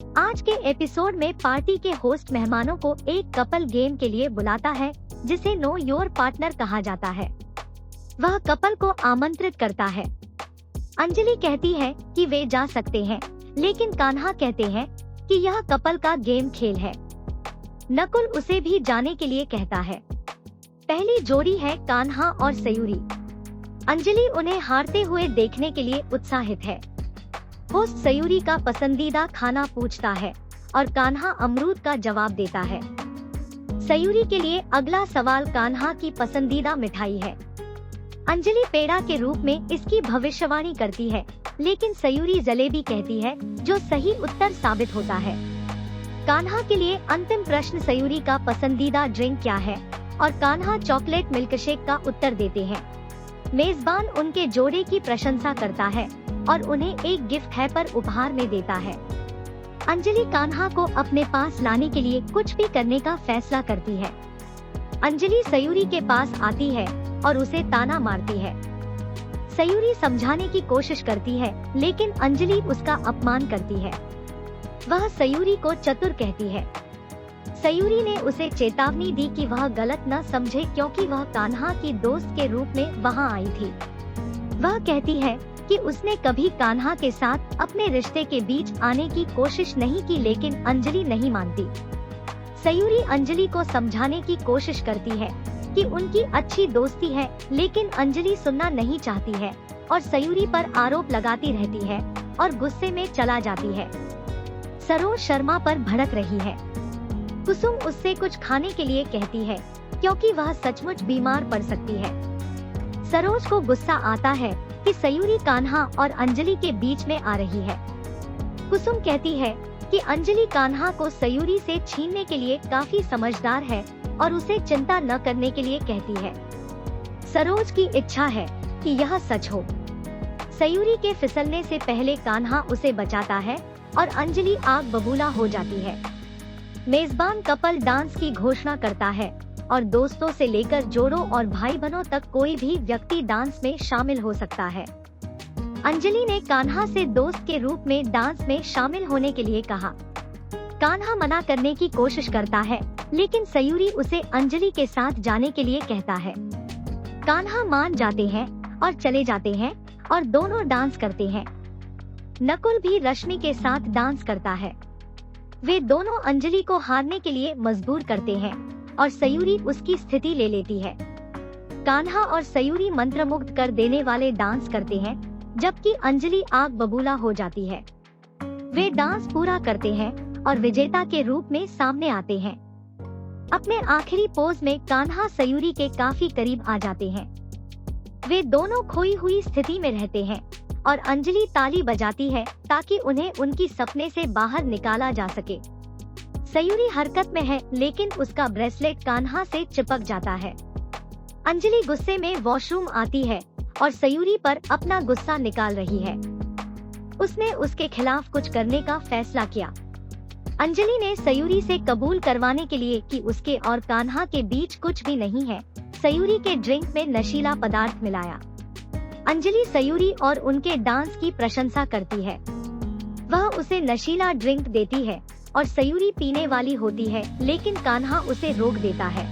आज के एपिसोड में पार्टी के होस्ट मेहमानों को एक कपल गेम के लिए बुलाता है जिसे नो योर पार्टनर कहा जाता है। वह कपल को आमंत्रित करता है। अंजलि कहती है कि वे जा सकते हैं, लेकिन कान्हा कहते हैं कि यह कपल का गेम खेल है। नकुल उसे भी जाने के लिए कहता है। पहली जोड़ी है कान्हा और सयूरी। अंजलि उन्हें हारते हुए देखने के लिए उत्साहित है। होस्ट सयूरी का पसंदीदा खाना पूछता है और कान्हा अमरूद का जवाब देता है। सयूरी के लिए अगला सवाल कान्हा की पसंदीदा मिठाई है। अंजलि पेड़ा के रूप में इसकी भविष्यवाणी करती है, लेकिन सयूरी जलेबी कहती है, जो सही उत्तर साबित होता है। कान्हा के लिए अंतिम प्रश्न सयूरी का पसंदीदा ड्रिंक क्या है और कान्हा चॉकलेट मिल्कशेक का उत्तर देते हैं। मेजबान उनके जोड़े की प्रशंसा करता है और उन्हें एक गिफ्ट हैपर उपहार में देता है। अंजलि कान्हा को अपने पास लाने के लिए कुछ भी करने का फैसला करती है। अंजलि सयूरी के पास आती है और उसे ताना मारती है। सयूरी समझाने की कोशिश करती है, लेकिन अंजलि उसका अपमान करती है। वह सयूरी को चतुर कहती है। सयूरी ने उसे चेतावनी दी कि वह गलत न समझे, क्योंकि वह कान्हा की दोस्त के रूप में वहां आई थी। वह कहती है कि उसने कभी कान्हा के साथ अपने रिश्ते के बीच आने की कोशिश नहीं की, लेकिन अंजलि नहीं मानती। सयूरी अंजलि को समझाने की कोशिश करती है कि उनकी अच्छी दोस्ती है, लेकिन अंजलि सुनना नहीं चाहती है और सयूरी पर आरोप लगाती रहती है और गुस्से में चला जाती है। सरोज शर्मा पर भड़क रही है। कुसुम उससे कुछ खाने के लिए कहती है, क्योंकि वह सचमुच बीमार पड़ सकती है। सरोज को गुस्सा आता है कि सयूरी कान्हा और अंजलि के बीच में आ रही है। कुसुम कहती है कि अंजलि कान्हा को सयूरी से छीनने के लिए काफी समझदार है और उसे चिंता न करने के लिए कहती है। सरोज की इच्छा है कि यह सच हो। सयूरी के फिसलने से पहले कान्हा उसे बचाता है और अंजलि आग बबूला हो जाती है। मेजबान कपल डांस की घोषणा करता है और दोस्तों से लेकर जोड़ों और भाई बहनों तक कोई भी व्यक्ति डांस में शामिल हो सकता है। अंजलि ने कान्हा से दोस्त के रूप में डांस में शामिल होने के लिए कहा। कान्हा मना करने की कोशिश करता है, लेकिन सयूरी उसे अंजलि के साथ जाने के लिए कहता है। कान्हा मान जाते हैं और चले जाते हैं और दोनों डांस करते हैं। नकुल भी रश्मि के साथ डांस करता है। वे दोनों अंजलि को हारने के लिए मजबूर करते हैं और सयूरी उसकी स्थिति ले लेती है। कान्हा और सयूरी मंत्रमुग्ध कर देने वाले डांस करते हैं, जबकि अंजलि आग बबूला हो जाती है। वे डांस पूरा करते हैं और विजेता के रूप में सामने आते हैं। अपने आखिरी पोज में कान्हा सयूरी के काफी करीब आ जाते हैं। वे दोनों खोई हुई स्थिति में रहते हैं और अंजलि ताली बजाती है ताकि उन्हें उनकी सपने से बाहर निकाला जा सके। सयूरी हरकत में है, लेकिन उसका ब्रेसलेट कान्हा से चिपक जाता है। अंजलि गुस्से में वॉशरूम आती है और सयूरी पर अपना गुस्सा निकाल रही है। उसने उसके खिलाफ कुछ करने का फैसला किया। अंजलि ने सयूरी से कबूल करवाने के लिए कि उसके और कान्हा के बीच कुछ भी नहीं है, सयूरी के ड्रिंक में नशीला पदार्थ मिलाया। अंजलि सयूरी और उनके डांस की प्रशंसा करती है। वह उसे नशीला ड्रिंक देती है और सयूरी पीने वाली होती है, लेकिन कान्हा उसे रोक देता है।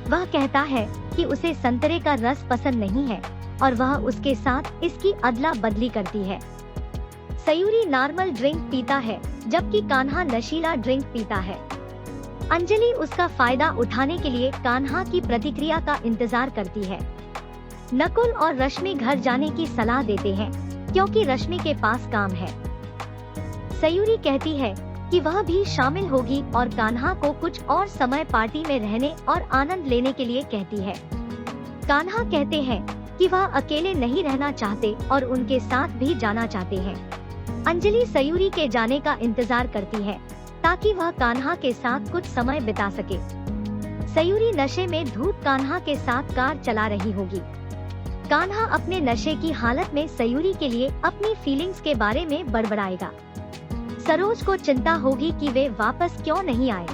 वह कहता है कि उसे संतरे का रस पसंद नहीं है और वह उसके साथ इसकी अदला बदली करती है। सयूरी नॉर्मल ड्रिंक पीता है, जबकि कान्हा नशीला ड्रिंक पीता है। अंजलि उसका फायदा उठाने के लिए कान्हा की प्रतिक्रिया का इंतजार करती है। नकुल और रश्मि घर जाने की सलाह देते हैं, क्योंकि रश्मि के पास काम है। सयूरी कहती है कि वह भी शामिल होगी और कान्हा को कुछ और समय पार्टी में रहने और आनंद लेने के लिए कहती है। कान्हा कहते हैं कि वह अकेले नहीं रहना चाहते और उनके साथ भी जाना चाहते हैं। अंजलि सयूरी के जाने का इंतजार करती है ताकि वह कान्हा के साथ कुछ समय बिता सके। सयूरी नशे में धूत कान्हा के साथ कार चला रही होगी। कान्हा अपने नशे की हालत में सयूरी के लिए अपनी फीलिंग्स के बारे में बड़बड़ाएगा। सरोज को चिंता होगी कि वे वापस क्यों नहीं आए।